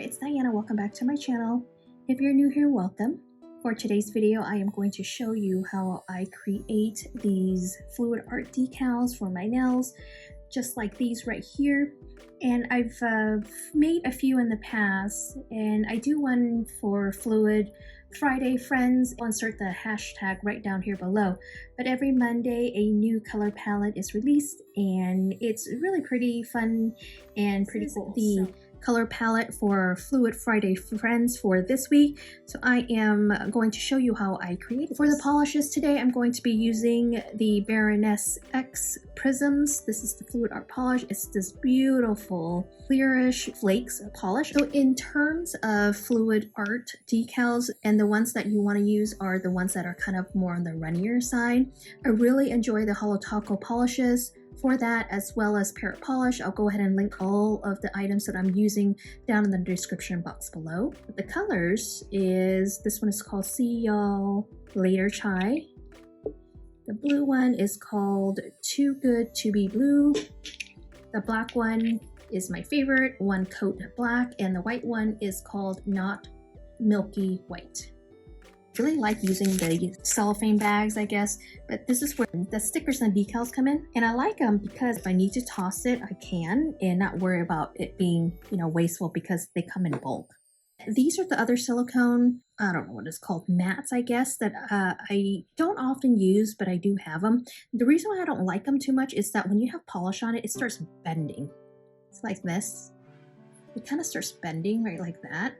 it's Diana. Welcome back to my channel. If you're new here, welcome. For today's video, I am going to show you how I create these fluid art decals for my nails, just like these right here. And I've made a few in the past, and I do one for Fluid Friday Friends. I'll insert the hashtag right down here below. But every Monday, a new color palette is released, and it's really pretty fun and pretty cool. The color palette for Fluid Friday Friends for this week. So I am going to show you how I created. For the polishes today, I'm going to be using the Baroness X Prisms. This is the fluid art polish. It's this beautiful clearish flakes polish. So in terms of fluid art decals, and the ones that you want to use are the ones that are kind of more on the runnier side. I really enjoy the 𝓕𝓲𝓵𝓶 polishes. For that, as well as parrot polish, I'll go ahead and link all of the items that I'm using down in the description box below. But the colors is, this one is called 𝓔𝓭𝓲𝓷𝓰. The blue one is called Too Good To Be Blue. The black one is my favorite, One Coat Black, and the white one is called Not Milky White. Really like using the cellophane bags, I guess, but this is where the stickers and decals come in, and I like them because if I need to toss it, I can and not worry about it being, wasteful because they come in bulk. These are the other silicone, I don't know what it's called, mats, I guess, that I don't often use, but I do have them. The reason why I don't like them too much is that when you have polish on it, it starts bending. It's like this. It kind of starts bending right like that,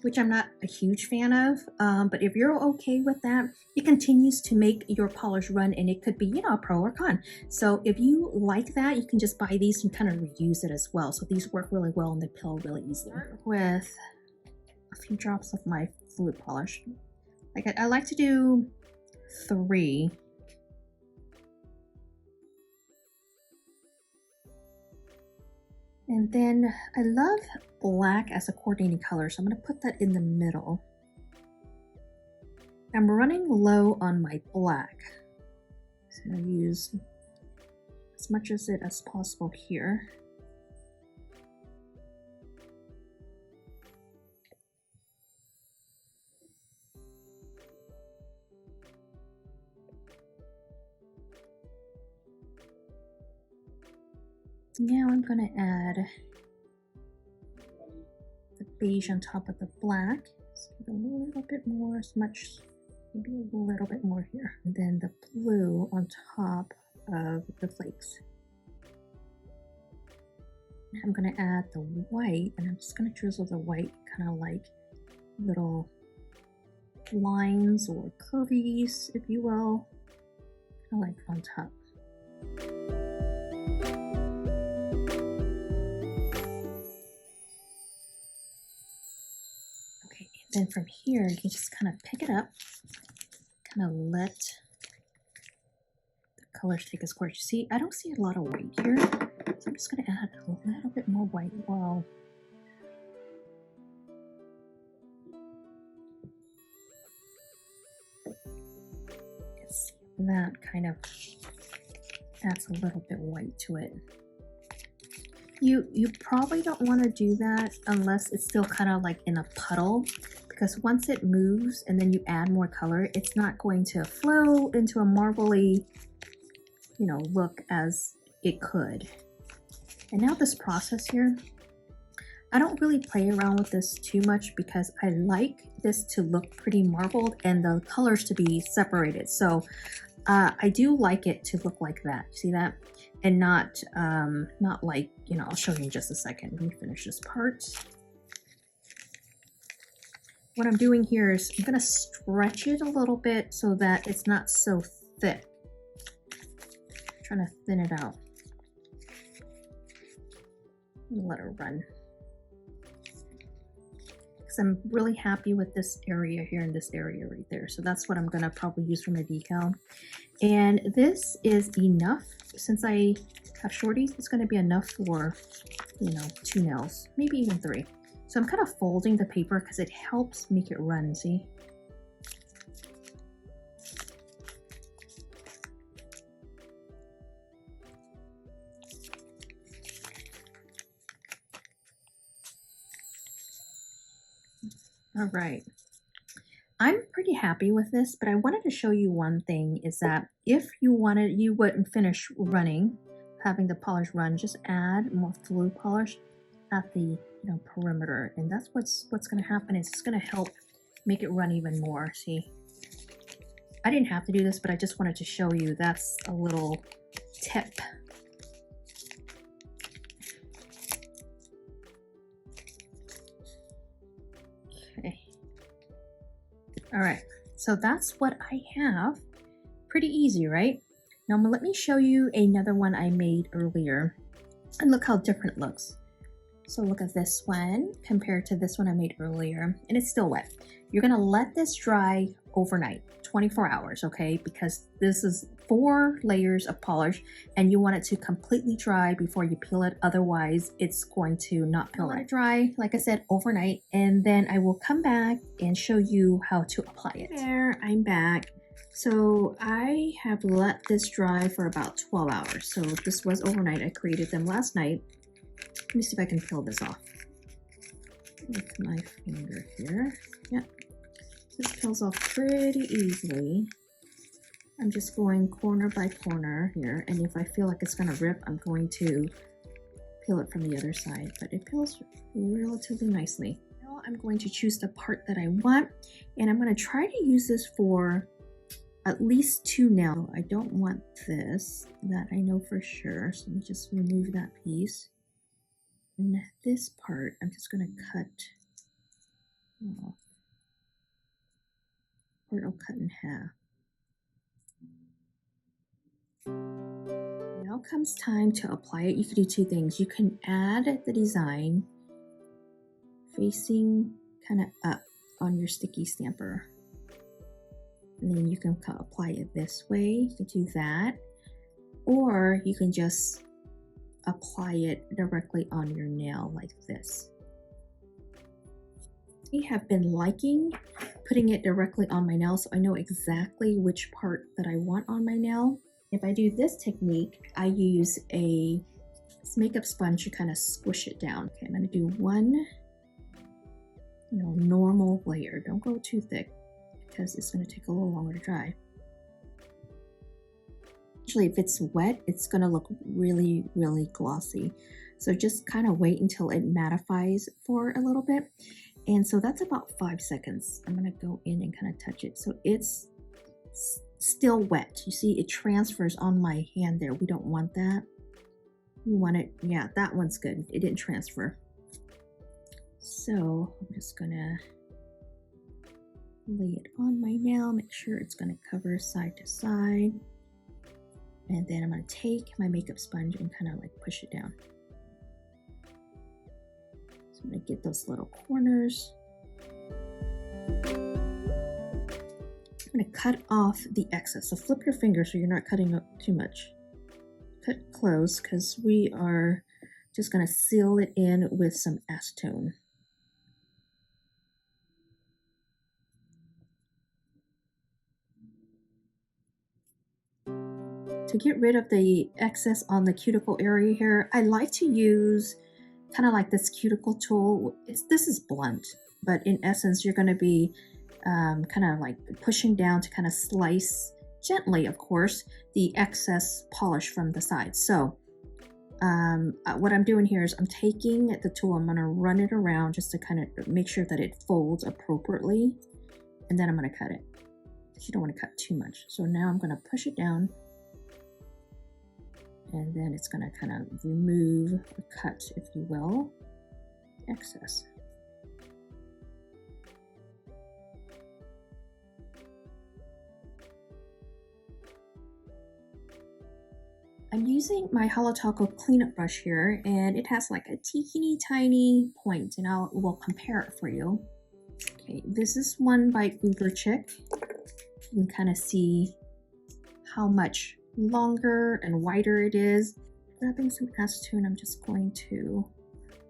which I'm not a huge fan of, but if you're okay with that, it continues to make your polish run, and it could be, a pro or con. So if you like that, you can just buy these and kind of reuse it as well. So these work really well and they peel really easily. With a few drops of my fluid polish. Like I like to do 3. And then I love black as a coordinating color, so I'm going to put that in the middle. I'm running low on my black, so I'm going to use as much of it as possible here. Now I'm going to add the beige on top of the black. So a little bit more, as much, maybe a little bit more here. And then the blue on top of the flakes. I'm going to add the white, and I'm just going to drizzle the white kind of like little lines or curvies, if you will, kind of like on top. Then from here, you can just kind of pick it up, kind of let the colors take its course. You see, I don't see a lot of white here, so I'm just going to add a little bit more white. Wow. See, that kind of adds a little bit white to it. You probably don't want to do that unless it's still kind of like in a puddle, because once it moves and then you add more color, it's not going to flow into a marbly, look as it could. And now this process here, I don't really play around with this too much because I like this to look pretty marbled and the colors to be separated. So I do like it to look like that. See that? And not like, I'll show you in just a second. Let me finish this part. What I'm doing here is I'm going to stretch it a little bit so that it's not so thick. I'm trying to thin it out. Let it run. Because I'm really happy with this area here and this area right there. So that's what I'm going to probably use from the decal. And this is enough. Since I have shorties, it's going to be enough for, 2 nails, maybe even 3. So I'm kind of folding the paper because it helps make it run, see? All right. I'm pretty happy with this, but I wanted to show you one thing is that if you wouldn't finish running, having the polish run, just add more fluid polish at the perimeter, and that's what's going to happen. Is it's going to help make it run even more. See, I didn't have to do this, but I just wanted to show you. That's a little tip. Okay. All right, so that's what I have. Pretty easy, right? Now let me show you another one I made earlier, and look how different it looks. So look at this one compared to this one I made earlier, and it's still wet. You're gonna let this dry overnight, 24 hours, okay? Because this is 4 layers of polish, and you want it to completely dry before you peel it. Otherwise, it's going to not peel. Let it dry, like I said, overnight, and then I will come back and show you how to apply it. There, I'm back. So I have let this dry for about 12 hours. So this was overnight. I created them last night. Let me see if I can peel this off with my finger here. Yeah, this peels off pretty easily. I'm just going corner by corner here, and if I feel like it's gonna rip, I'm going to peel it from the other side, but it peels relatively nicely. Now I'm going to choose the part that I want, and I'm gonna try to use this for at least 2 nails. I don't want this, that I know for sure, so let me just remove that piece. And this part, I'm just going to cut off, or it'll cut in half. Now comes time to apply it. You can do 2 things. You can add the design facing kind of up on your sticky stamper. And then you can apply it this way. You can do that. Or you can just apply it directly on your nail like this. I have been liking putting it directly on my nail, so I know exactly which part that I want on my nail. If I do this technique, I use a makeup sponge to kind of squish it down. Okay, I'm going to do 1, normal layer. Don't go too thick because it's going to take a little longer to dry. Actually, if it's wet, it's going to look really, really glossy. So just kind of wait until it mattifies for a little bit. And so that's about 5 seconds. I'm going to go in and kind of touch it. So it's still wet. You see, it transfers on my hand there. We don't want that. We want it, yeah, that one's good. It didn't transfer. So I'm just going to lay it on my nail, make sure it's going to cover side to side. And then I'm going to take my makeup sponge and kind of like push it down. So I'm going to get those little corners. I'm going to cut off the excess. So flip your finger so you're not cutting up too much. Cut close because we are just going to seal it in with some acetone. To get rid of the excess on the cuticle area here, I like to use kind of like this cuticle tool. This is blunt, but in essence, you're going to be kind of like pushing down to kind of slice gently, of course, the excess polish from the sides. So what I'm doing here is I'm taking the tool, I'm going to run it around just to kind of make sure that it folds appropriately, and then I'm going to cut it. You don't want to cut too much. So now I'm going to push it down, and then it's going to kind of remove or cut, if you will, excess. I'm using my 𝓕𝓲𝓵𝓶 cleanup brush here, and it has like a teeny tiny point, and we'll compare it for you. Okay, this is one by 𝓕𝓲𝓵. You can kind of see how much longer and wider it is. Grabbing some acetone, I'm just going to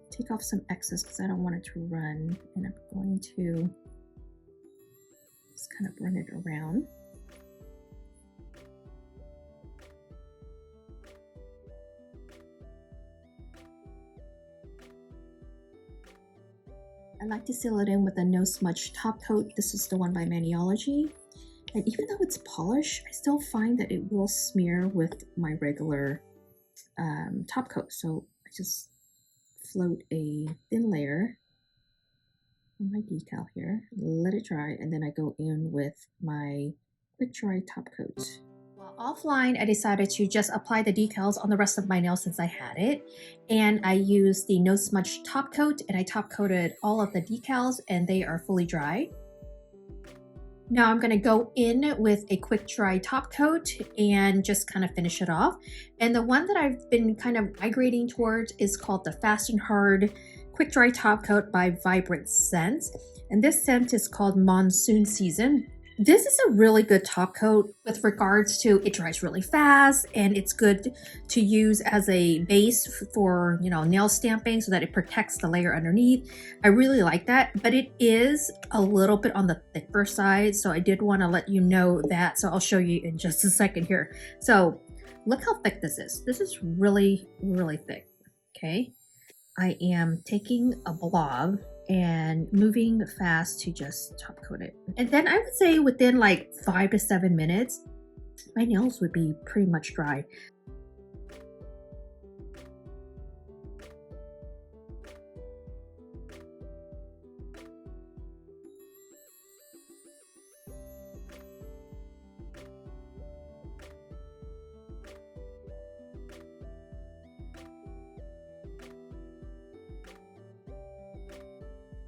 take off some excess because I don't want it to run, and I'm going to just kind of run it around. I like to seal it in with a no smudge top coat. This is the one by Maniology. And even though it's polished, I still find that it will smear with my regular top coat. So I just float a thin layer on my decal here, let it dry, and then I go in with my quick dry top coat. While offline, I decided to just apply the decals on the rest of my nail since I had it. And I used the no smudge top coat, and I top coated all of the decals, and they are fully dry. Now I'm going to go in with a quick dry top coat and just kind of finish it off. And the one that I've been kind of migrating towards is called the Fast and Hard Quick Dry Top Coat by Vibrant Scents. And this scent is called Monsoon Season. This is a really good top coat with regards to it dries really fast, and it's good to use as a base for, you know, nail stamping so that it protects the layer underneath. I really like that, but it is a little bit on the thicker side, so I did want to let you know that. So I'll show you in just a second here. So look how thick this is. This is really, really thick. Okay. I am taking a blob and moving fast to just top coat it. And then I would say within like 5 to 7 minutes, my nails would be pretty much dry.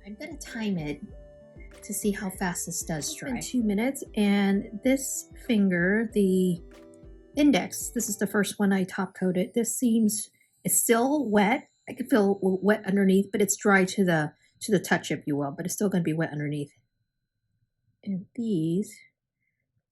I'm gonna time it to see how fast this does dry. In 2 minutes, and this finger, the index, this is the first one I top coated. This seems, it's still wet. I can feel wet underneath, but it's dry to the touch, if you will, but it's still gonna be wet underneath. And these,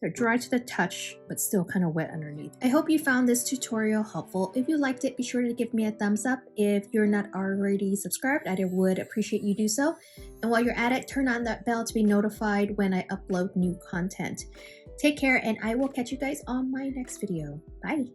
they're dry to the touch, but still kind of wet underneath. I hope you found this tutorial helpful. If you liked it, be sure to give me a thumbs up. If you're not already subscribed, I would appreciate you do so. And while you're at it, turn on that bell to be notified when I upload new content. Take care, and I will catch you guys on my next video. Bye.